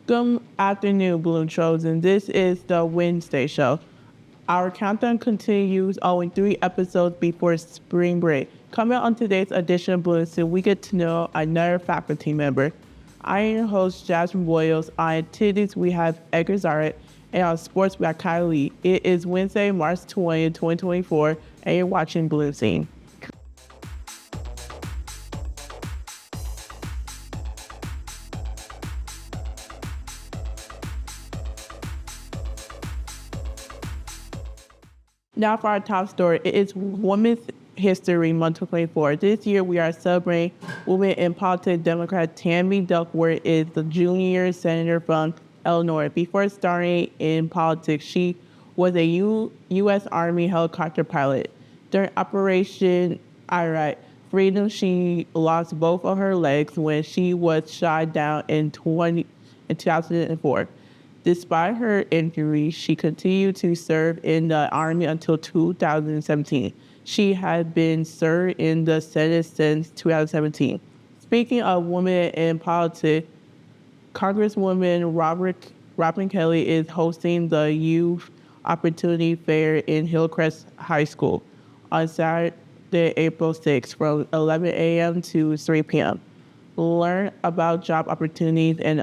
Good afternoon, Bloom Chosen. This is the Wednesday show. Our countdown continues, only 3 episodes before spring break. Coming on today's edition of BloomScene, we get to know another faculty member. I am your host, Jasmine Boyles. On activities, we have Edgar Zaret, and on sports, we have Kylie. It is Wednesday, March 20th, 2024, and you're watching BloomScene. Now for our top story, it is Women's History Month 2024. This year we are celebrating women in politics. Democrat Tammy Duckworth is the junior senator from Illinois. Before starting in politics, she was a U.S. Army helicopter pilot. During Operation Freedom, she lost both of her legs when she was shot down in 2004. Despite her injuries, she continued to serve in the Army until 2017. She had been served in the Senate since 2017. Speaking of women in politics, Congresswoman Robin Kelly is hosting the Youth Opportunity Fair in Hillcrest High School on Saturday, April 6th from 11 a.m. to 3 p.m. Learn about job opportunities and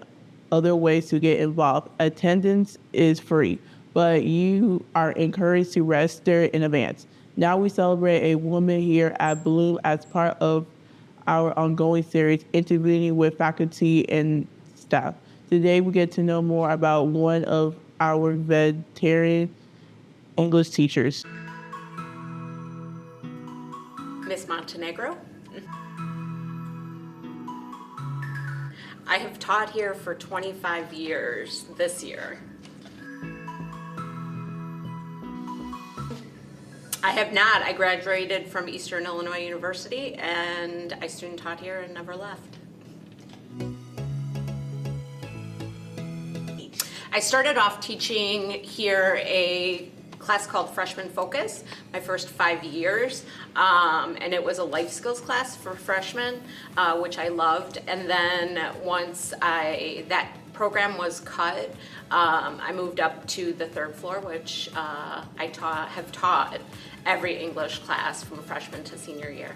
other ways to get involved. Attendance is free, but you are encouraged to register in advance. Now we celebrate a woman here at Bloom as part of our ongoing series, interviewing with faculty and staff. Today we get to know more about one of our veteran English teachers. Miss Montengro. I have taught here for 25 years this year. I have not. I graduated from Eastern Illinois University and I student taught here and never left. I started off teaching here a class called Freshman Focus, my first 5 years, and it was a life skills class for freshmen, which I loved. And then once that program was cut, I moved up to the 3rd floor, which I have taught every English class from freshman to senior year.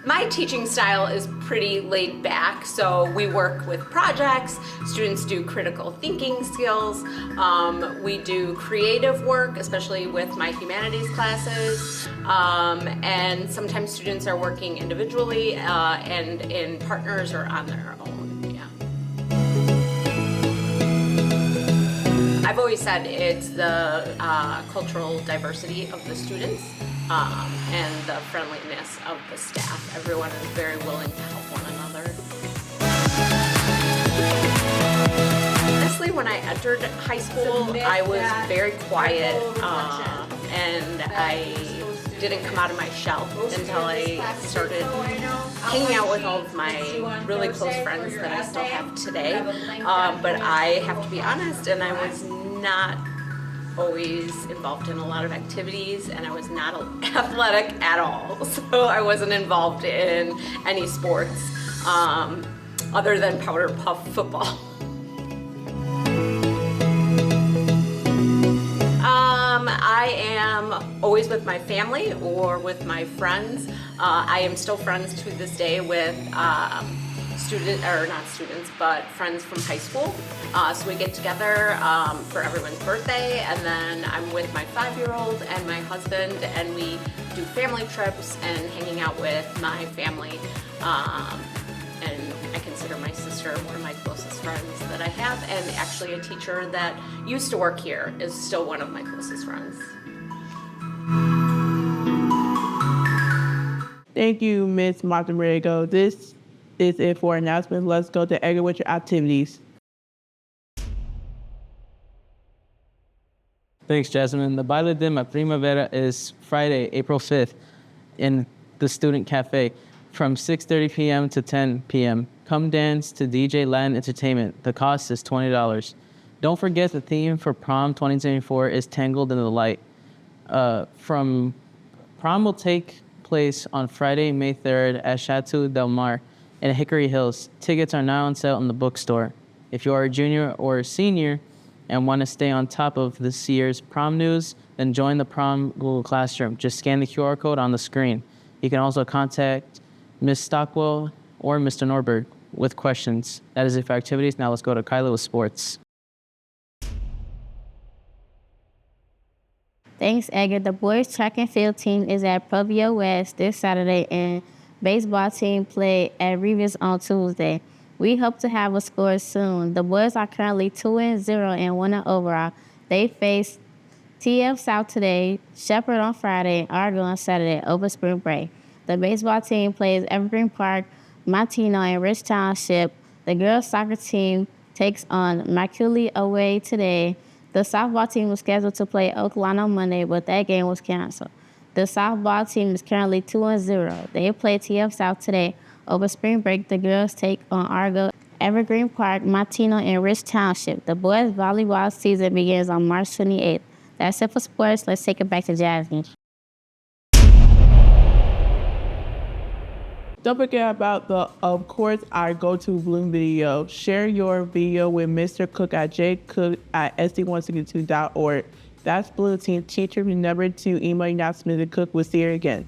My teaching style is pretty laid back, so we work with projects, students do critical thinking skills, we do creative work, especially with my humanities classes, and sometimes students are working individually and in partners or on their own, yeah. I've always said it's the cultural diversity of the students and the friendliness of the staff. Everyone is very willing to help one another. Honestly, when I entered high school, I was very quiet and I didn't come out of my shell until I started hanging out with all of my really close friends that I still have today. But I have to be honest, and I was not always involved in a lot of activities, and I was not athletic at all. So I wasn't involved in any sports other than powder puff football. I am always with my family or with my friends. I am still friends to this day with friends from high school. So we get together for everyone's birthday, and then I'm with my 5-year-old and my husband, and we do family trips and hanging out with my family. And I consider my sister one of my closest friends that I have, and actually a teacher that used to work here is still one of my closest friends. Thank you, Ms. Montengro. This is it for announcements. Let's go to Edgar with your activities. Thanks, Jasmine. The Baile de la Primavera is Friday, April 5th in the Student Cafe from 6:30 p.m. to 10 p.m. Come dance to DJ Latin Entertainment. The cost is $20. Don't forget the theme for prom 2024 is Tangled in the Light. Prom will take place on Friday, May 3rd at Chateau Del Mar in Hickory Hills. Tickets are now on sale in the bookstore. If you are a junior or a senior and want to stay on top of this year's prom news, then join the prom Google Classroom. Just scan the QR code on the screen. You can also contact Ms. Stockwell or Mr. Norberg with questions. That is it for activities. Now let's go to Kyla with sports. Thanks, Edgar. The boys track and field team is at Provia West this Saturday, and baseball team play at Revis on Tuesday. We hope to have a score soon. The boys are currently 2-0 and 1 overall. They face TF South today, Shepherd on Friday, and Argo on Saturday over spring break. The baseball team plays Evergreen Park, Montengro, and Rich Township. The girls soccer team takes on McCully away today. The softball team was scheduled to play Oakland on Monday, but that game was canceled. The softball team is currently 2-0. They play TF South today. Over spring break, the girls take on Argo, Evergreen Park, Montengro, and Rich Township. The boys' volleyball season begins on March 28th. That's it for sports. Let's take it back to Jasmine. Don't forget about of course, our go-to Bloom video. Share your video with Mr. Cook at jcook@sd162.org. That's BloomScene. Teacher, remember to email Cook. We'll see you again.